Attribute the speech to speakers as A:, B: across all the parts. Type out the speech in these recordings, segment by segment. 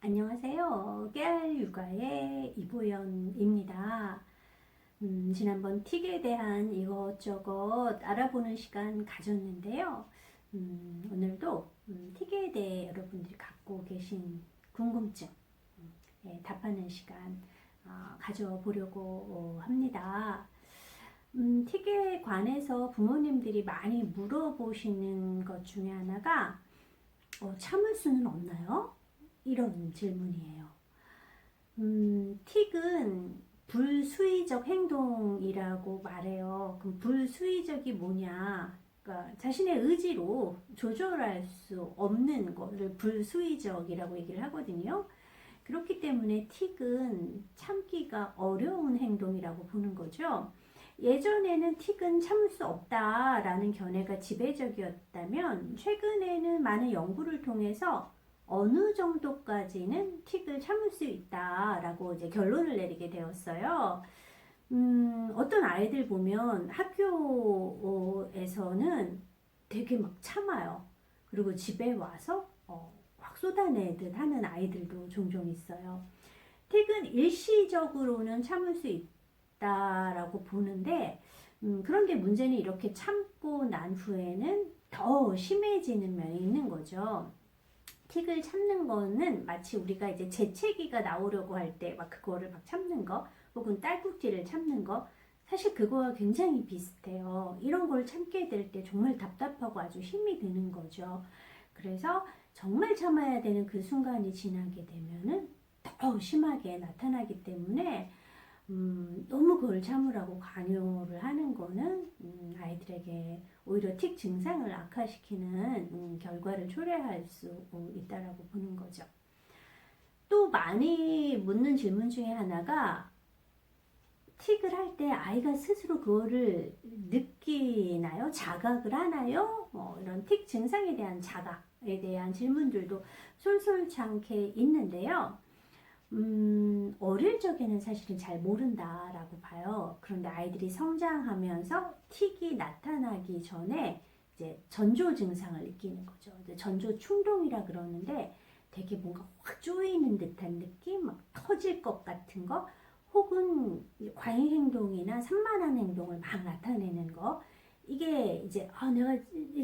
A: 안녕하세요. 깨알 육아의 이보연입니다. 지난번 틱에 대한 이것저것 알아보는 시간 가졌는데요. 오늘도 틱에 대해 여러분들이 갖고 계신 궁금증 답하는 시간 가져보려고 합니다. 틱에 관해서 부모님들이 많이 물어보시는 것 중에 하나가 참을 수는 없나요? 이런 질문이에요. 틱은 불수의적 행동이라고 말해요. 그럼 불수의적이 뭐냐? 그러니까 자신의 의지로 조절할 수 없는 거를 불수의적이라고 얘기를 하거든요. 그렇기 때문에 틱은 참기가 어려운 행동이라고 보는 거죠. 예전에는 틱은 참을 수 없다라는 견해가 지배적이었다면 최근에는 많은 연구를 통해서 어느 정도까지는 틱을 참을 수 있다라고 이제 결론을 내리게 되었어요. 어떤 아이들 보면 학교에서는 되게 막 참아요. 그리고 집에 와서 확 쏟아내듯 하는 아이들도 종종 있어요. 틱은 일시적으로는 참을 수 있다라고 보는데, 그런데 문제는 이렇게 참고 난 후에는 더 심해지는 면이 있는 거죠. 틱을 참는 거는 마치 우리가 이제 재채기가 나오려고 할 때 막 그거를 막 참는 거, 혹은 딸꾹질을 참는 거, 사실 그거와 굉장히 비슷해요. 이런 걸 참게 될 때 정말 답답하고 아주 힘이 드는 거죠. 그래서 정말 참아야 되는 그 순간이 지나게 되면은 더 심하게 나타나기 때문에 너무 그걸 참으라고 강요를 하는 거는 아이들에게 오히려 틱 증상을 악화시키는 결과를 초래할 수 있다라고 보는 거죠. 또 많이 묻는 질문 중에 하나가 틱을 할 때 아이가 스스로 그거를 느끼나요? 자각을 하나요? 이런 틱 증상에 대한 자각에 대한 질문들도 솔솔찮게 있는데요. 어릴 적에는 사실은 잘 모른다라고 봐요. 그런데 아이들이 성장하면서 틱이 나타나기 전에 이제 전조 증상을 느끼는 거죠. 전조 충동이라 그러는데 되게 뭔가 확 조이는 듯한 느낌, 막 터질 것 같은 거, 혹은 과잉 행동이나 산만한 행동을 막 나타내는 거. 이게 이제 내가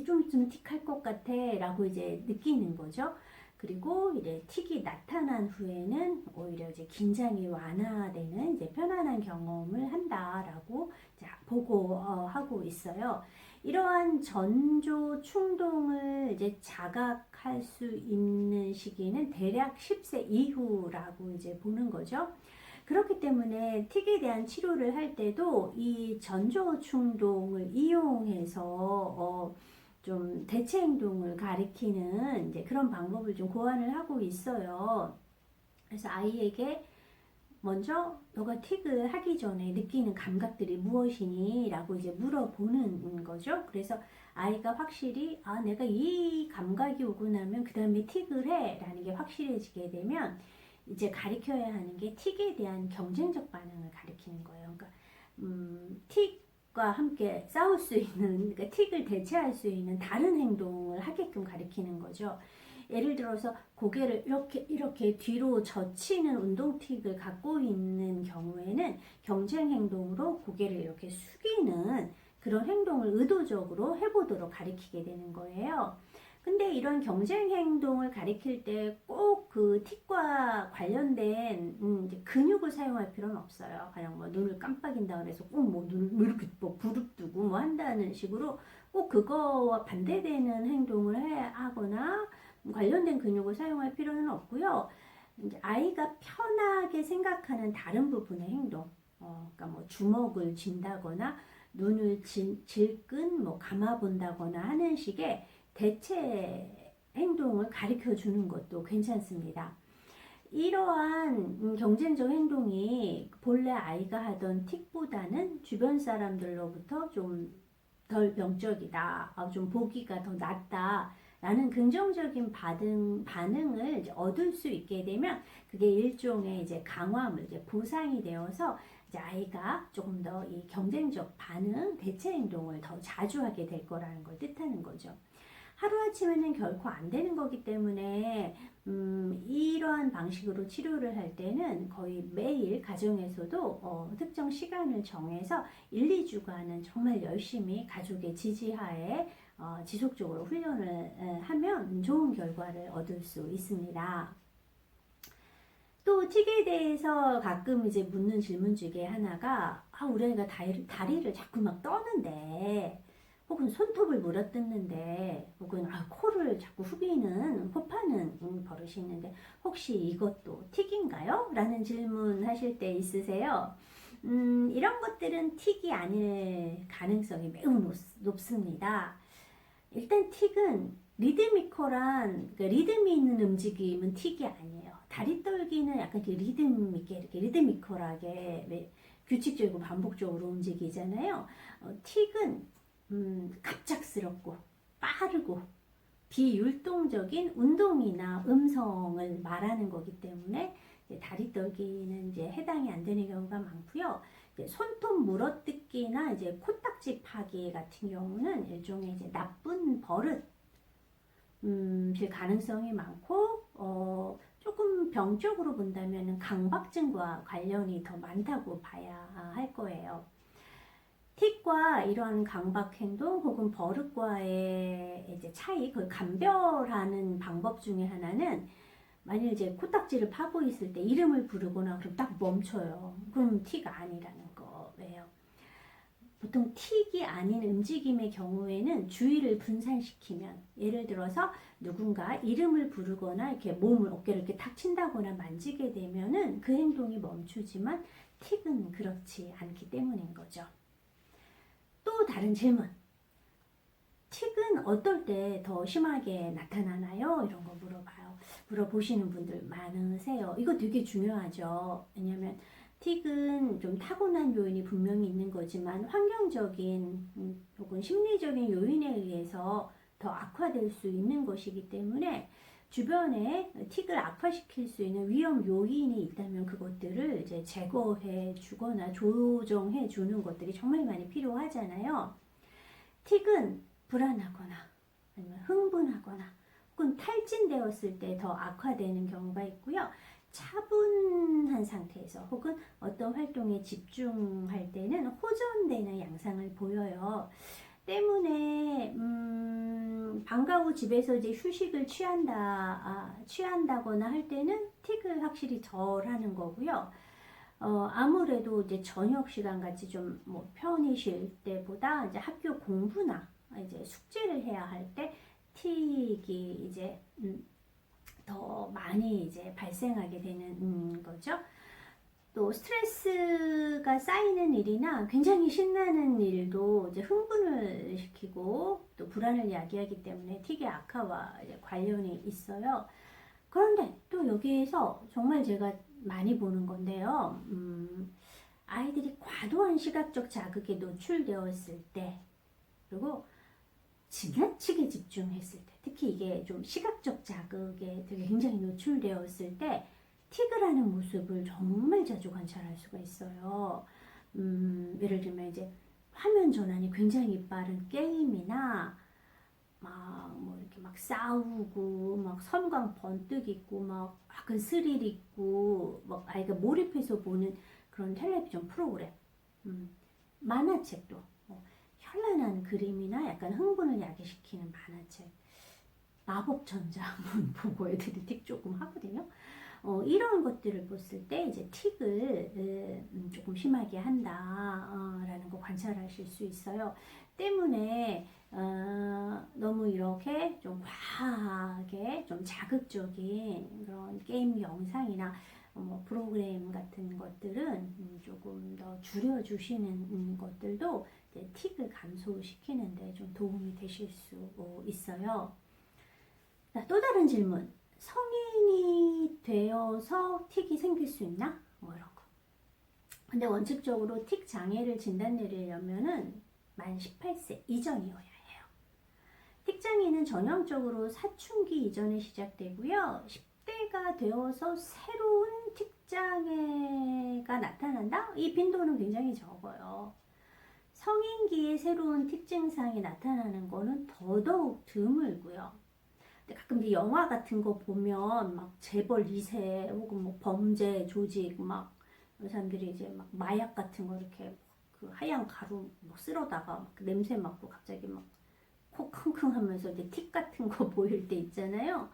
A: 좀 있으면 틱할 것 같아 라고 이제 느끼는 거죠. 그리고 이제 틱이 나타난 후에는 오히려 이제 긴장이 완화되는 이제 편안한 경험을 한다라고 이제 보고하고 있어요. 이러한 전조 충동을 이제 자각할 수 있는 시기는 대략 10세 이후라고 이제 보는 거죠. 그렇기 때문에 틱에 대한 치료를 할 때도 이 전조 충동을 이용해서 좀 대체 행동을 가리키는 이제 그런 방법을 좀 고안을 하고 있어요. 그래서 아이에게 먼저 너가 틱을 하기 전에 느끼는 감각들이 무엇이니? 라고 이제 물어보는 거죠. 그래서 아이가 확실히 내가 이 감각이 오고 나면 그 다음에 틱을 해 라는 게 확실해지게 되면 이제 가리켜야 하는 게 틱에 대한 경쟁적 반응을 가리키는 거예요. 그러니까 틱과 함께 싸울 수 있는, 그러니까 틱을 대체할 수 있는 다른 행동을 하게끔 가리키는 거죠. 예를 들어서 고개를 이렇게 뒤로 젖히는 운동 틱을 갖고 있는 경우에는 경쟁 행동으로 고개를 이렇게 숙이는 그런 행동을 의도적으로 해보도록 가리키게 되는 거예요. 근데 이런 경쟁 행동을 가리킬 때 꼭 그 틱과 관련된 이제 근육을 사용할 필요는 없어요. 그냥 뭐 눈을 깜빡인다 그래서 꼭 뭐 눈을 이렇게 뭐 부릅뜨고 뭐 한다는 식으로 꼭 그거와 반대되는 행동을 하거나 관련된 근육을 사용할 필요는 없고요. 이제 아이가 편하게 생각하는 다른 부분의 행동, 그러니까 뭐 주먹을 쥔다거나 눈을 질끈 뭐 감아본다거나 하는 식의 대체 행동을 가르쳐 주는 것도 괜찮습니다. 이러한 경쟁적 행동이 본래 아이가 하던 틱보다는 주변 사람들로부터 좀 덜 병적이다, 좀 보기가 더 낫다 라는 긍정적인 반응을 이제 얻을 수 있게 되면 그게 일종의 이제 강화물, 이제 보상이 되어서 이제 아이가 조금 더 이 경쟁적 반응, 대체 행동을 더 자주 하게 될 거라는 걸 뜻하는 거죠. 하루아침에는 결코 안 되는 거기 때문에 이러한 방식으로 치료를 할 때는 거의 매일 가정에서도 특정 시간을 정해서 1, 2주간은 정말 열심히 가족의 지지하에 지속적으로 훈련을 하면 좋은 결과를 얻을 수 있습니다. 또 틱에 대해서 가끔 이제 묻는 질문 중에 하나가 우리 아이가 다리를 자꾸 막 떠는데 혹은 손톱을 물어뜯는데 혹은 코를 자꾸 후비는 코파는 버릇이 있는데 혹시 이것도 틱인가요? 라는 질문 하실 때 있으세요? 이런 것들은 틱이 아닐 가능성이 매우 높습니다. 일단 틱은 리드미컬한, 그러니까 리듬이 있는 움직임은 틱이 아니에요. 다리 떨기는 약간 리듬 있게 이렇게 리드미컬하게 규칙적이고 반복적으로 움직이잖아요. 틱은 갑작스럽고 빠르고 비율동적인 운동이나 음성을 말하는 거기 때문에 다리 떨기는 이제 해당이 안 되는 경우가 많고요. 손톱 물어뜯기나 이제 코딱지 파기 같은 경우는 일종의 이제 나쁜 버릇 질 가능성이 많고 조금 병적으로 본다면 강박증과 관련이 더 많다고 봐야 할 거예요. 틱과 이런 강박 행동 혹은 버릇과의 이제 차이, 그 감별하는 방법 중에 하나는 만일 이제 코딱지를 파고 있을 때 이름을 부르거나 그럼 딱 멈춰요. 그럼 틱 아니라는 거예요. 보통 틱이 아닌 움직임의 경우에는 주의를 분산시키면, 예를 들어서 누군가 이름을 부르거나 이렇게 몸을 어깨를 이렇게 탁 친다거나 만지게 되면은 그 행동이 멈추지만 틱은 그렇지 않기 때문인 거죠. 또 다른 질문. 틱은 어떨 때 더 심하게 나타나나요? 이런 거 물어보시는 분들 많으세요. 이거 되게 중요하죠. 왜냐면 틱은 좀 타고난 요인이 분명히 있는 거지만 환경적인 혹은 심리적인 요인에 의해서 더 악화될 수 있는 것이기 때문에 주변에 틱을 악화시킬 수 있는 위험 요인이 있다면 그것들을 이제 제거해 주거나 조정해 주는 것들이 정말 많이 필요하잖아요. 틱은 불안하거나 아니면 흥분하거나 혹은 탈진되었을 때 더 악화되는 경우가 있고요. 차분한 상태에서 혹은 어떤 활동에 집중할 때는 호전되는 양상을 보여요. 때문에 방과 후 집에서 이제 휴식을 취한다거나 할 때는 틱을 확실히 덜 하는 거고요. 아무래도 이제 저녁 시간 같이 좀 뭐 편히 쉴 때보다 이제 학교 공부나 이제 숙제를 해야 할 때 틱이 이제 더 많이 이제 발생하게 되는 거죠. 또 스트레스가 쌓이는 일이나 굉장히 신나는 일도 이제 흥분을 시키고 또 불안을 야기하기 때문에 틱의 악화와 관련이 있어요. 그런데 또 여기에서 정말 제가 많이 보는 건데요. 아이들이 과도한 시각적 자극에 노출되었을 때, 그리고 지나치게 집중했을 때, 특히 이게 좀 시각적 자극에 되게 굉장히 노출되었을 때 틱을 하는 모습을 정말 자주 관찰할 수가 있어요. 예를 들면 이제 화면 전환이 굉장히 빠른 게임이나 뭐 이렇게 막 싸우고 막 섬광 번뜩 있고 막 약간 스릴 있고 막 아이가 몰입해서 보는 그런 텔레비전 프로그램, 만화책도 현란한 그림이나 약간 흥분을 야기시키는 만화책, 마법전자 보고 애들이 틱 조금 하거든요. 이런 것들을 봤을 때 이제 틱을 조금 심하게 한다라는 거 관찰하실 수 있어요. 때문에 너무 이렇게 좀 과하게 좀 자극적인 그런 게임 영상이나 뭐 프로그램 같은 것들은 조금 더 줄여주시는 것들도 이제 틱을 감소시키는데 좀 도움이 되실 수 있어요. 또 다른 질문. 성인이 되어서 틱이 생길 수 있나? 뭐 이런 거. 근데 원칙적으로 틱 장애를 진단 내리려면은 만 18세 이전이어야 해요. 틱 장애는 전형적으로 사춘기 이전에 시작되고요. 10대가 되어서 새로운 틱 장애가 나타난다? 이 빈도는 굉장히 적어요. 성인기에 새로운 틱 증상이 나타나는 거는 더더욱 드물고요. 근데 가끔 이제 영화 같은 거 보면 막 재벌 2세 혹은 뭐 범죄 조직 막 이런 사람들이 이제 막 마약 같은 거 이렇게 그 하얀 가루 뭐 쓸어다가 막 냄새 맡고 갑자기 막 코 킁킁 하면서 이제 틱 같은 거 보일 때 있잖아요.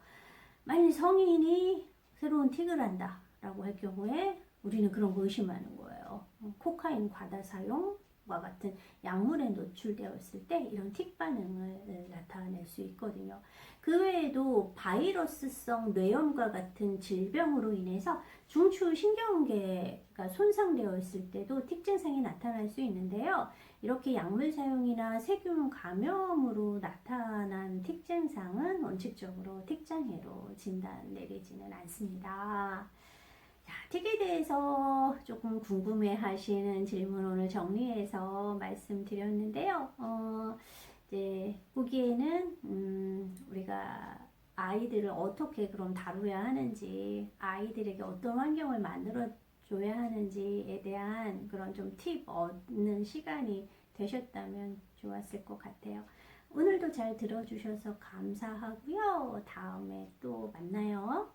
A: 만약 성인이 새로운 틱을 한다 라고 할 경우에 우리는 그런 거 의심하는 거예요. 코카인 과다 사용과 같은 약물에 노출되었을 때 이런 틱 반응을 나타낼 수 있거든요. 그 외에도 바이러스성 뇌염과 같은 질병으로 인해서 중추 신경계가 손상되어 있을 때도 틱 증상이 나타날 수 있는데요. 이렇게 약물 사용이나 세균 감염으로 나타난 틱 증상은 원칙적으로 틱 장애로 진단 내리지는 않습니다. 자, 틱에 대해서 조금 궁금해 하시는 질문 오늘 정리해서 말씀드렸는데요. 이제 보기에는 우리가 아이들을 어떻게 그럼 다루어야 하는지, 아이들에게 어떤 환경을 만들어 줘야 하는지에 대한 그런 좀 팁 얻는 시간이 되셨다면 좋았을 것 같아요. 오늘도 잘 들어주셔서 감사하고요. 다음에 또 만나요.